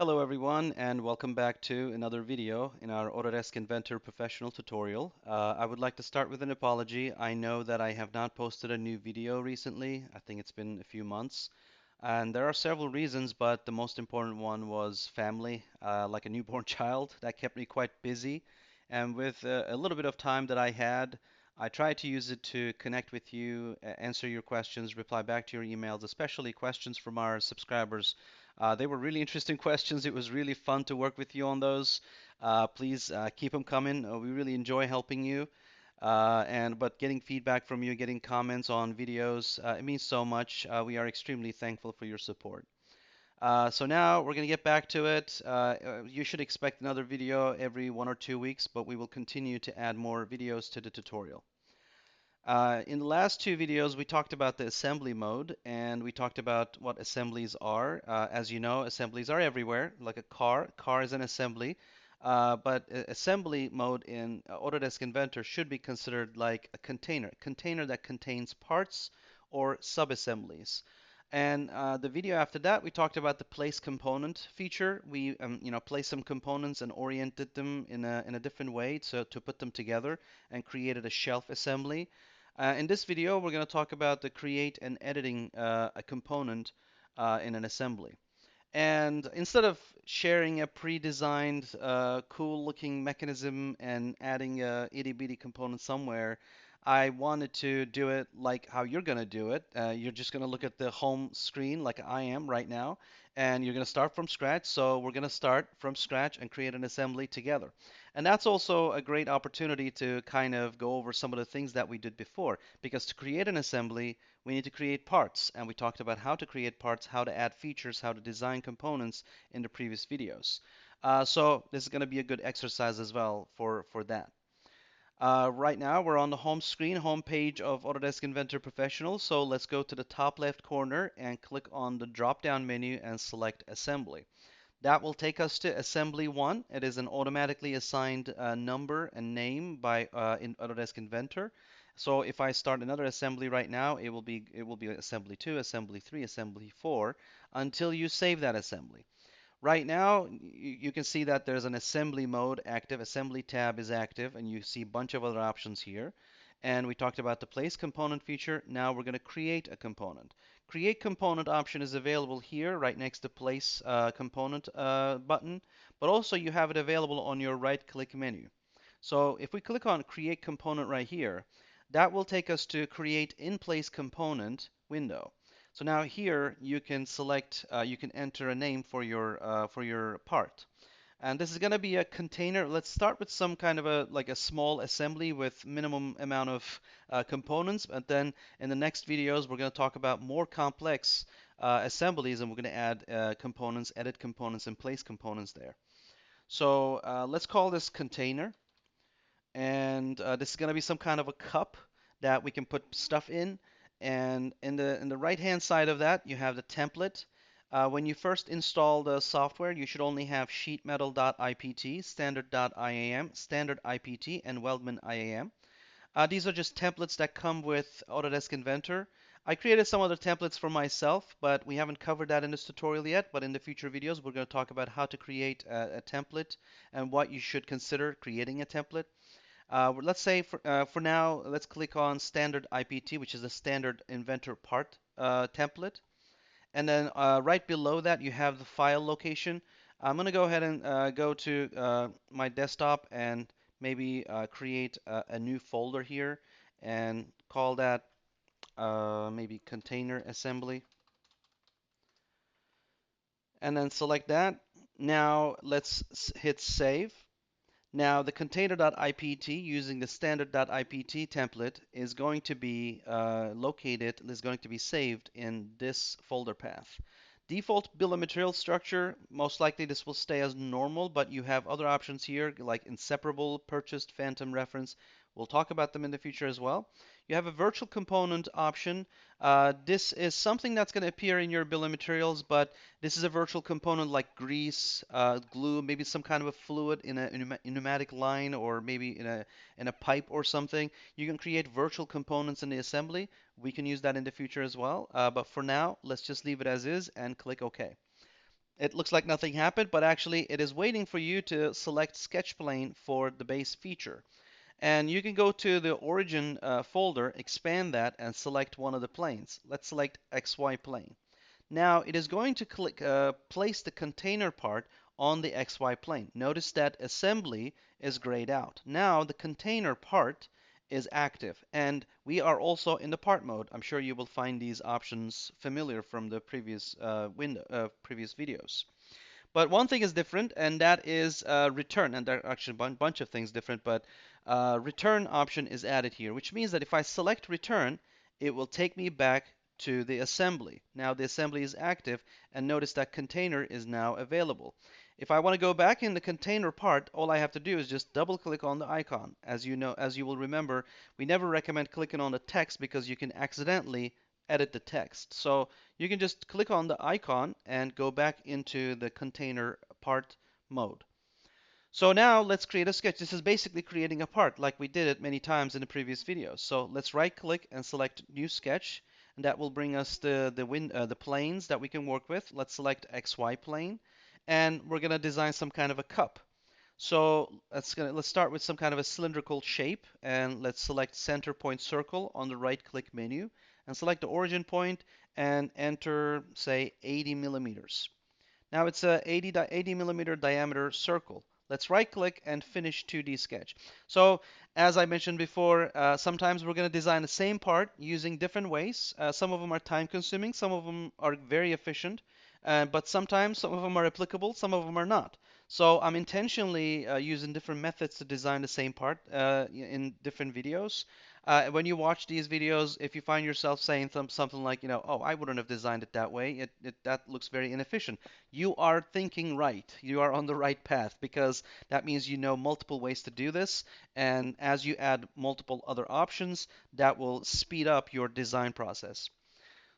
Hello everyone and welcome back to another video in our Autodesk Inventor professional tutorial. I would like to start with an apology. I know that I have not posted a new video recently. I think it's been a few months. And there are several reasons, but the most important one was family, like a newborn child. That kept me quite busy. And with a little bit of time that I had, I tried to use it to connect with you, answer your questions, reply back to your emails, especially questions from our subscribers. They were really interesting questions. It was really fun to work with you on those. Please keep them coming. We really enjoy helping you. But getting feedback from you, getting comments on videos, it means so much. We are extremely thankful for your support. So now we're going to get back to it. You should expect another video every 1 or 2 weeks, but we will continue to add more videos to the tutorial. In the last two videos, we talked about the assembly mode and we talked about what assemblies are. As you know, assemblies are everywhere, like a car. Car is an assembly. But assembly mode in Autodesk Inventor should be considered like a container that contains parts or sub-assemblies. And the video after that, we talked about the place component feature. We, placed some components and oriented them in a different way to put them together and created a shelf assembly. In this video, we're going to talk about the create and editing a component in an assembly. And instead of sharing a pre-designed, cool-looking mechanism and adding a itty-bitty component somewhere, I wanted to do it like how you're going to do it. You're just going to look at the home screen like I am right now, and you're going to start from scratch. So we're going to start from scratch and create an assembly together. And that's also a great opportunity to kind of go over some of the things that we did before, because to create an assembly, we need to create parts, and we talked about how to create parts, how to add features, how to design components in the previous videos. So this is going to be a good exercise as well for that. Right now we're on the home screen, home page of Autodesk Inventor Professional. So let's go to the top left corner and click on the drop-down menu and select Assembly. That will take us to Assembly 1. It is an automatically assigned number and name by in Autodesk Inventor. So if I start another assembly right now, it will be Assembly 2, Assembly 3, Assembly 4 until you save that assembly. Right now, you can see that there's an assembly mode active, assembly tab is active, and you see a bunch of other options here. And we talked about the place component feature. Now we're going to create a component. Create component option is available here right next to place component button, but also you have it available on your right click menu. So if we click on create component right here, that will take us to create in place component window. So now here you can select, you can enter a name for your part. And this is going to be a container. Let's start with some kind of a like a small assembly with minimum amount of components. And then in the next videos, we're going to talk about more complex assemblies, and we're going to add components, edit components, and place components there. So let's call this container. And this is going to be some kind of a cup that we can put stuff in. And in the right hand side of that, you have the template. When you first install the software, you should only have sheetmetal.ipt, standard.iam, standard IPT, and Weldman IAM. These are just templates that come with Autodesk Inventor. I created some other templates for myself, but we haven't covered that in this tutorial yet. But in the future videos, we're going to talk about how to create a template and what you should consider creating a template. Let's say for now, let's click on standard IPT, which is a standard inventor part template. And then right below that, you have the file location. I'm going to go ahead and go to my desktop and maybe create a new folder here and call that maybe container assembly. And then select that. Now let's hit save. Now, the container.ipt using the standard.ipt template is going to be is going to be saved in this folder path. Default bill of materials structure, most likely this will stay as normal, but you have other options here like inseparable, purchased, phantom reference. We'll talk about them in the future as well. You have a virtual component option. This is something that's going to appear in your bill of materials, but this is a virtual component like grease, glue, maybe some kind of a fluid in a pneumatic line or maybe in a pipe or something. You can create virtual components in the assembly. We can use that in the future as well. But for now, let's just leave it as is and click OK. It looks like nothing happened, but actually it is waiting for you to select sketch plane for the base feature. And you can go to the origin folder, expand that, and select one of the planes. Let's select XY plane. Now it is going to place the container part on the XY plane. Notice that assembly is grayed out. Now the container part is active, and we are also in the part mode. I'm sure you will find these options familiar from the previous videos. But one thing is different, and that is return. And there are actually a bunch of things different, but return option is added here, which means that if I select return, it will take me back to the assembly. Now the assembly is active, and notice that container is now available. If I want to go back in the container part, all I have to do is just double click on the icon. As you know, as you will remember, we never recommend clicking on the text because you can accidentally edit the text. So you can just click on the icon and go back into the container part mode. So now let's create a sketch. This is basically creating a part like we did it many times in the previous videos. So let's right click and select new sketch, and that will bring us the planes that we can work with. Let's select XY plane, and we're going to design some kind of a cup. So let's start with some kind of a cylindrical shape, and let's select center point circle on the right click menu and select the origin point and enter, say, 80 millimeters. Now it's a 80 millimeter diameter circle. Let's right click and finish 2D sketch. So as I mentioned before, sometimes we're going to design the same part using different ways. Some of them are time consuming, some of them are very efficient, but sometimes some of them are applicable, some of them are not. So I'm intentionally using different methods to design the same part in different videos. When you watch these videos, if you find yourself saying something like, oh, I wouldn't have designed it that way, that looks very inefficient. You are thinking right. You are on the right path because that means you know multiple ways to do this. And as you add multiple other options, that will speed up your design process.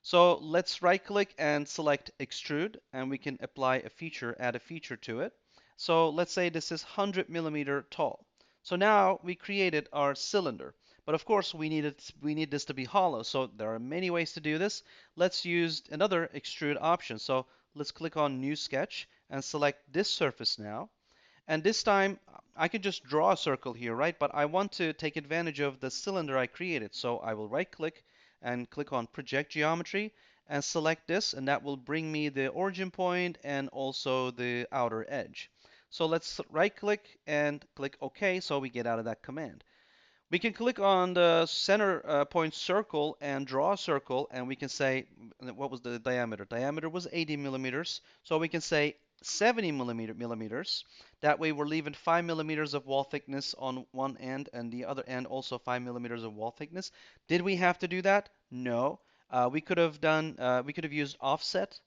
So let's right click and select extrude, and we can apply a feature, add a feature to it. So let's say this is 100 millimeter tall. So now we created our cylinder. But of course we need this to be hollow. So there are many ways to do this. Let's use another extrude option. So let's click on new sketch and select this surface now. And this time I can just draw a circle here, right? But I want to take advantage of the cylinder I created. So I will right click and click on project geometry and select this, and that will bring me the origin point and also the outer edge. So let's right click and click OK so we get out of that command. We can click on the center point circle and draw a circle, and we can say, what was the diameter? Diameter was 80 millimeters, so we can say 70 millimeters. That way we're leaving 5 millimeters of wall thickness on one end, and the other end also 5 millimeters of wall thickness. Did we have to do that? No. We could have used offset.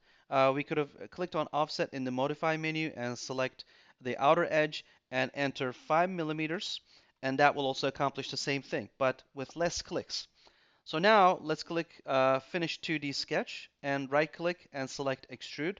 We could have clicked on offset in the modify menu and select the outer edge and enter 5 millimeters, and that will also accomplish the same thing, but with less clicks. So now let's click Finish 2D Sketch and right click and select Extrude.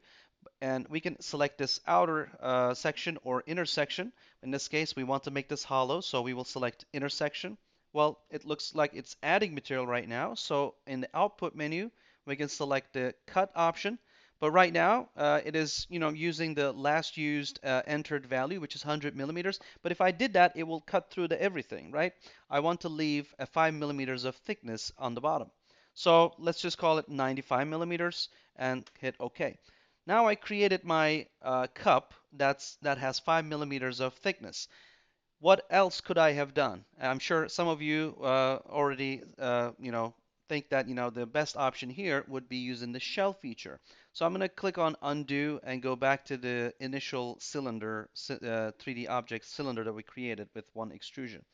And we can select this outer section or intersection. In this case, we want to make this hollow, so we will select intersection. Well, it looks like it's adding material right now. So in the output menu, we can select the cut option. But right now, it is using the last used entered value, which is 100 millimeters. But if I did that, it will cut through the everything, right? I want to leave a 5 millimeters of thickness on the bottom. So let's just call it 95 millimeters and hit OK. Now I created my cup that has 5 millimeters of thickness. What else could I have done? I'm sure some of you already think that the best option here would be using the shell feature. So I'm going to click on undo and go back to the initial cylinder 3D object cylinder that we created with one extrusion.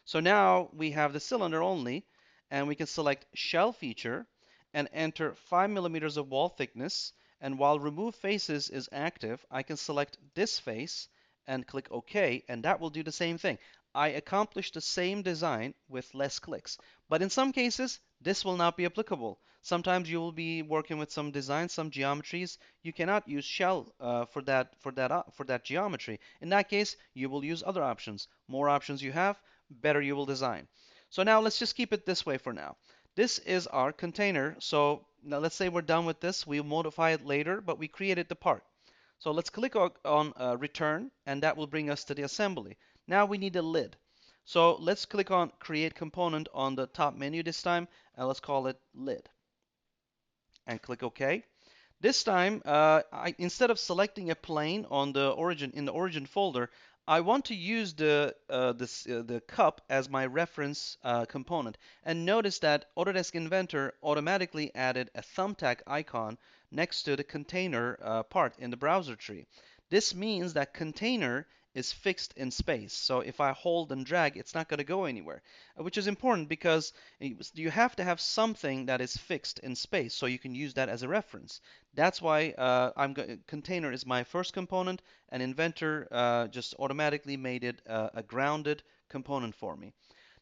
So now we have the cylinder only, and we can select shell feature and enter 5 millimeters of wall thickness. And while remove faces is active, I can select this face and click OK, and that will do the same thing. I accomplished the same design with less clicks. But in some cases, this will not be applicable. Sometimes you will be working with some designs, some geometries. You cannot use shell for that geometry. In that case, you will use other options. More options you have, better you will design. So now let's just keep it this way for now. This is our container. So now let's say we're done with this. We'll modify it later, but we created the part. So let's click on return, and that will bring us to the assembly. Now we need a lid. So let's click on create component on the top menu this time, and let's call it lid, and click OK. This time, instead of selecting a plane on the origin in the origin folder, I want to use the cup as my reference component. And notice that Autodesk Inventor automatically added a thumbtack icon next to the container part in the browser tree. This means that container is fixed in space. So if I hold and drag, it's not going to go anywhere, which is important because you have to have something that is fixed in space so you can use that as a reference. That's why container is my first component, and Inventor just automatically made it a grounded component for me.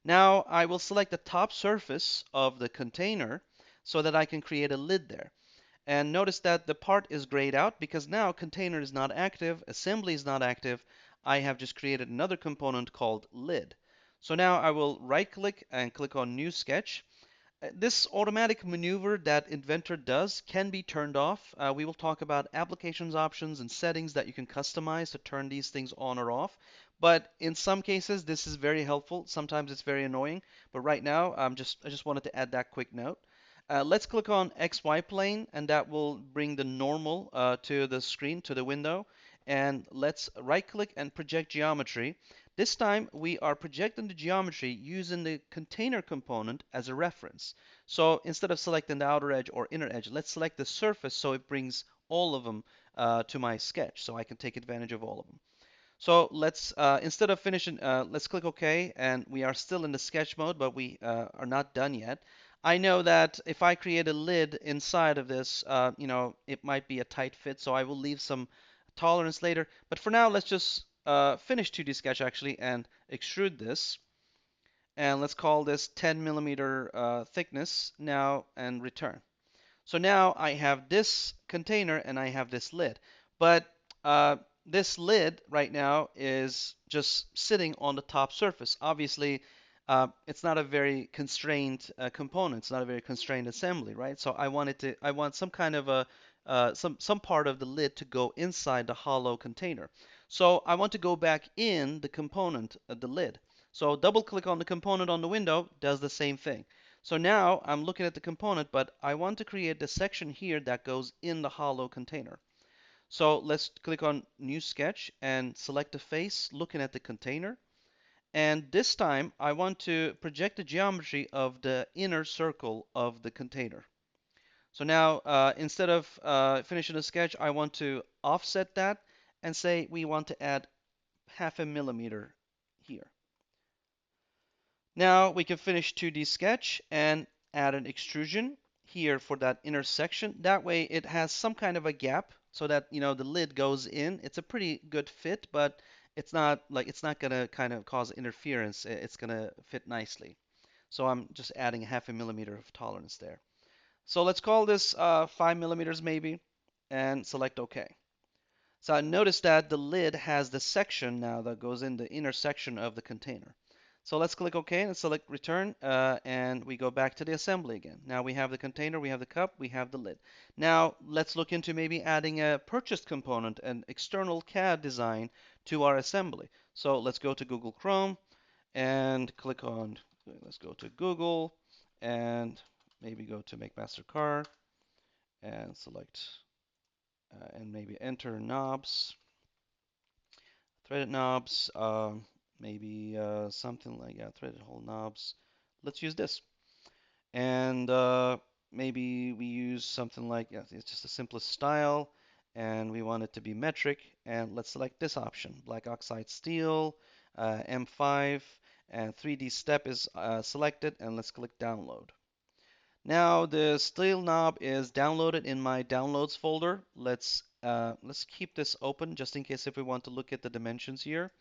Now I will select the top surface of the container so that I can create a lid there. And notice that the part is grayed out because now container is not active, assembly is not active. I have just created another component called lid. So now I will right click and click on new sketch. This automatic maneuver that Inventor does can be turned off. We will talk about applications options and settings that you can customize to turn these things on or off. But in some cases, this is very helpful. Sometimes it's very annoying. But right now, I just wanted to add that quick note. Let's click on XY plane, and that will bring the normal to the screen, to the window. And let's right click and project geometry. This time we are projecting the geometry using the container component as a reference. So instead of selecting the outer edge or inner edge, let's select the surface so it brings all of them to my sketch so I can take advantage of all of them. So let's, instead of finishing, let's click OK, and we are still in the sketch mode, but we are not done yet. I know that if I create a lid inside of this, it might be a tight fit, so I will leave some tolerance later. But for now, let's just finish 2D sketch actually and extrude this. And let's call this 10 millimeter thickness now and return. So now I have this container and I have this lid. But uh, this lid right now is just sitting on the top surface. Obviously, it's not a very constrained component. It's not a very constrained assembly, right? So I want some kind of a some part of the lid to go inside the hollow container. So I want to go back in the component of the lid. So double click on the component on the window, does the same thing. So now I'm looking at the component, but I want to create the section here that goes in the hollow container. So let's click on New Sketch and select the face looking at the container. And this time I want to project the geometry of the inner circle of the container. So now instead of finishing the sketch, I want to offset that and say we want to add 0.5 millimeter here. Now we can finish 2D sketch and add an extrusion here for that intersection. That way it has some kind of a gap so that the lid goes in. It's a pretty good fit, but it's not gonna kind of cause interference. It's gonna fit nicely. So I'm just adding 0.5 millimeter of tolerance there. So let's call this 5 millimeters maybe and select OK. So I notice that the lid has the section now that goes in the intersection of the container. So let's click OK and select return, and we go back to the assembly again. Now we have the container, we have the cup, we have the lid. Now let's look into maybe adding a purchased component, an external CAD design to our assembly. So let's go to Google Chrome and click on, let's go to Google and maybe go to Make Master Car and select and maybe enter knobs, threaded knobs, maybe something like threaded hole knobs. Let's use this. And maybe we use something like, yeah, it's just the simplest style, and we want it to be metric. And let's select this option, black oxide steel, M5, and 3D step is selected, and let's click download. Now the steel knob is downloaded in my downloads folder. Let's keep this open just in case if we want to look at the dimensions here.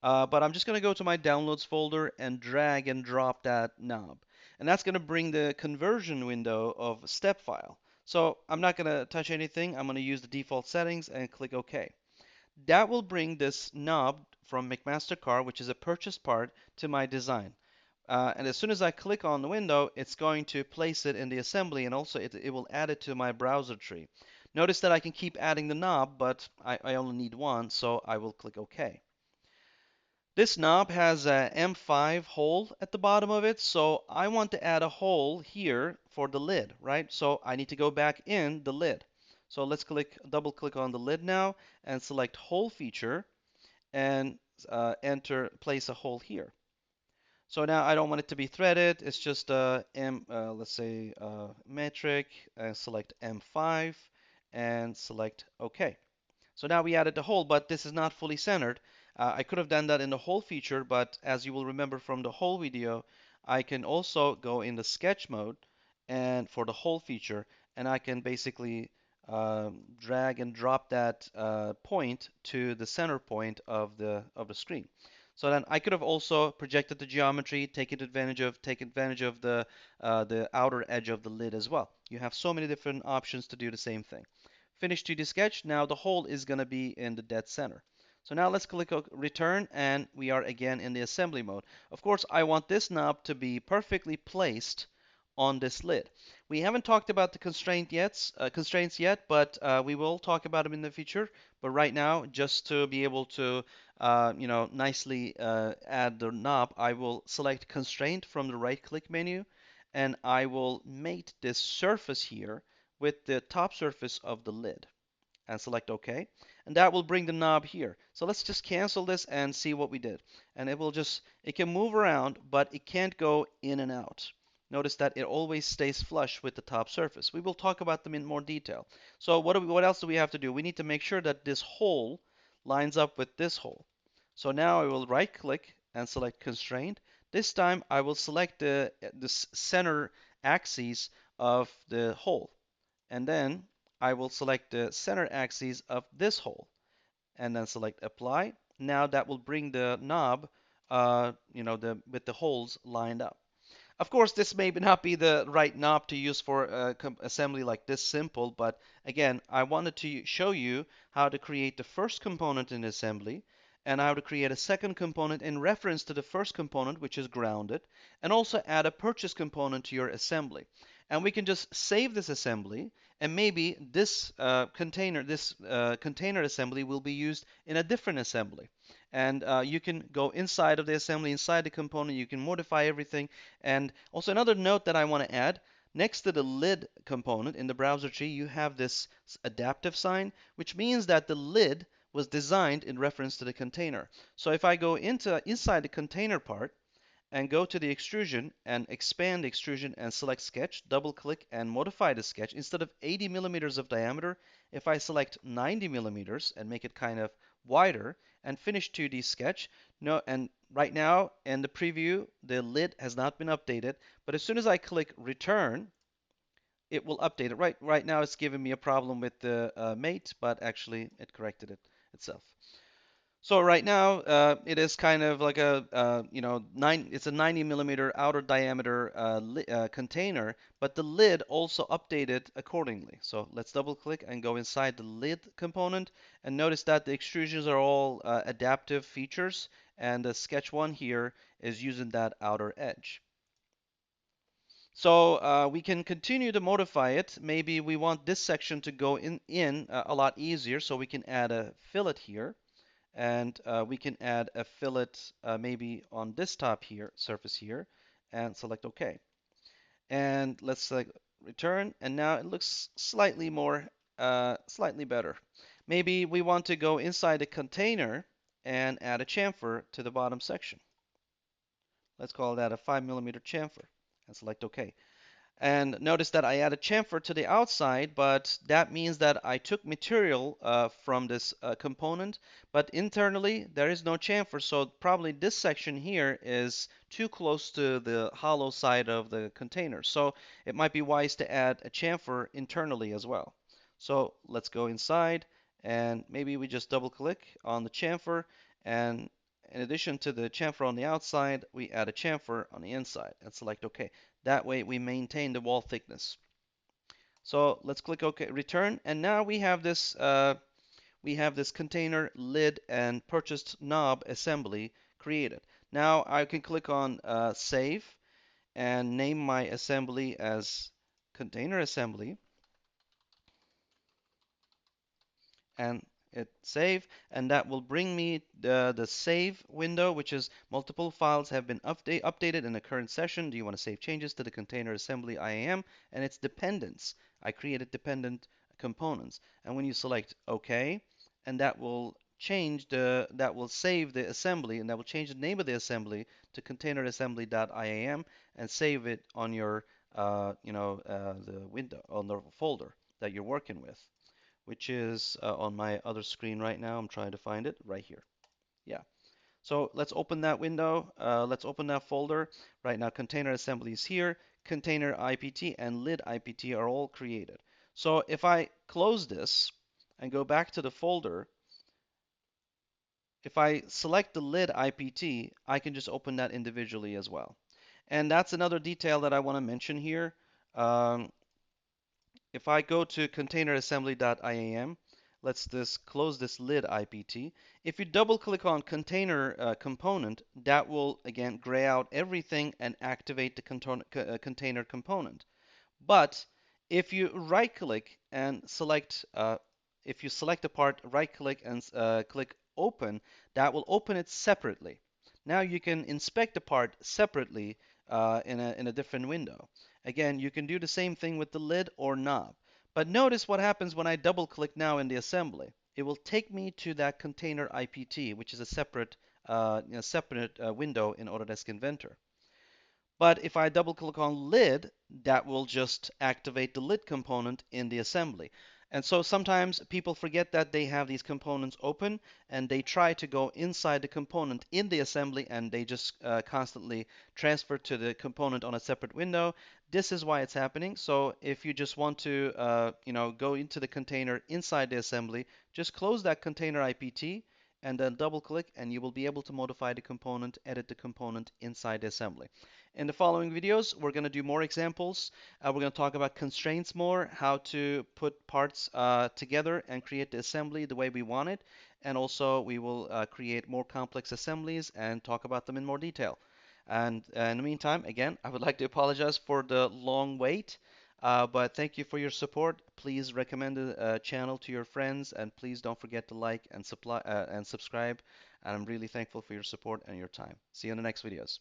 But I'm just going to go to my downloads folder and drag and drop that knob. And that's going to bring the conversion window of a step file. So I'm not going to touch anything. I'm going to use the default settings and click OK. That will bring this knob from McMaster-Carr, which is a purchased part, to my design. And as soon as I click on the window, it's going to place it in the assembly, and also it will add it to my browser tree. Notice that I can keep adding the knob, but I only need one, so I will click OK. This knob has a M5 hole at the bottom of it, so I want to add a hole here for the lid, right? So I need to go back in the lid. So let's double click on the lid now and select hole feature and place a hole here. So now I don't want it to be threaded. It's just let's say metric, select M5 and select OK. So now we added the hole, but this is not fully centered. I could have done that in the hole feature, but as you will remember from the hole video, I can also go in the sketch mode and for the hole feature, and I can basically drag and drop that point to the center point of the screen. So then I could have also projected the geometry, take advantage of the outer edge of the lid as well. You have so many different options to do the same thing. Finish 2D sketch. Now the hole is going to be in the dead center. So now let's click return and we are again in the assembly mode. Of course, I want this knob to be perfectly placed on this lid. We haven't talked about the constraints yet, but we will talk about them in the future. But right now, just to be able to, nicely add the knob, I will select constraint from the right-click menu, and I will mate this surface here with the top surface of the lid and select OK. And that will bring the knob here. So let's just cancel this and see what we did. And it can move around, but it can't go in and out. Notice that it always stays flush with the top surface. We will talk about them in more detail. So what else do we have to do? We need to make sure that this hole lines up with this hole. So now I will right click and select constraint. This time I will select the center axis of the hole, and then I will select the center axis of this hole and then select apply. Now that will bring the knob, with the holes lined up. Of course, this may not be the right knob to use for assembly like this simple, but again, I wanted to show you how to create the first component in assembly and how to create a second component in reference to the first component, which is grounded, and also add a purchase component to your assembly. And we can just save this assembly, and maybe this container assembly will be used in a different assembly. And you can go inside of the assembly, inside the component, you can modify everything. And also another note that I want to add, next to the lid component in the browser tree, you have this adaptive sign, which means that the lid was designed in reference to the container. So if I go inside the container part and go to the extrusion and expand the extrusion and select sketch, double click and modify the sketch, instead of 80 millimeters of diameter, if I select 90 millimeters and make it kind of wider and finish 2D sketch, no, and right now in the preview, the lid has not been updated, but as soon as I click return, it will update it. Right now it's giving me a problem with the mate, but actually it corrected it itself. So right now it is kind of like it's a 90 millimeter outer diameter container, but the lid also updated accordingly. So let's double click and go inside the lid component and notice that the extrusions are all adaptive features, and the sketch one here is using that outer edge. So we can continue to modify it. Maybe we want this section to go in a lot easier, so we can add a fillet here, and we can add a fillet maybe on this top here, surface here, and select OK. And let's select return, and now it looks slightly better. Maybe we want to go inside a container and add a chamfer to the bottom section. Let's call that a 5 millimeter chamfer and select OK. And notice that I added chamfer to the outside, but that means that I took material from this component, but internally there is no chamfer, so probably this section here is too close to the hollow side of the container. So it might be wise to add a chamfer internally as well. So let's go inside, and maybe we just double click on the chamfer, and in addition to the chamfer on the outside, we add a chamfer on the inside and select OK. That way we maintain the wall thickness. So let's click OK, return, and now we have this container, lid, and purchased knob assembly created. Now I can click on save and name my assembly as container assembly. and hit save, and that will bring me the save window, which is multiple files have been updated in the current session. Do you want to save changes to the container assembly IAM and its dependents? I created dependent components, and when you select OK, and that will save the assembly, and that will change the name of the assembly to containerassembly.iam and save it on your the window on the folder that you're working with, which is on my other screen right now. I'm trying to find it right here. Yeah. So let's open that window. Let's open that folder. Right now, container assembly is here. Container IPT and lid IPT are all created. So if I close this and go back to the folder, if I select the lid IPT, I can just open that individually as well. And that's another detail that I want to mention here. Um, if I go to containerassembly.iam, let's just close this lid IPT. If you double click on container component, that will again gray out everything and activate the container component. But if you right click and select, if you select a part, right click and click open, that will open it separately. Now you can inspect the part separately in a different window. Again, you can do the same thing with the lid or knob. But notice what happens when I double click now in the assembly. It will take me to that container IPT, which is a separate, window in Autodesk Inventor. But if I double click on lid, that will just activate the lid component in the assembly. And so sometimes people forget that they have these components open and they try to go inside the component in the assembly and they just constantly transfer to the component on a separate window. This is why it's happening. So if you just want to, go into the container inside the assembly, just close that container IPT and then double click and you will be able to modify the component, edit the component inside the assembly. In the following videos, we're going to do more examples. We're going to talk about constraints more, how to put parts together and create the assembly the way we want it. And also, we will create more complex assemblies and talk about them in more detail. And in the meantime, again, I would like to apologize for the long wait. But thank you for your support. Please recommend the channel to your friends, and please don't forget to like and subscribe. And I'm really thankful for your support and your time. See you in the next videos.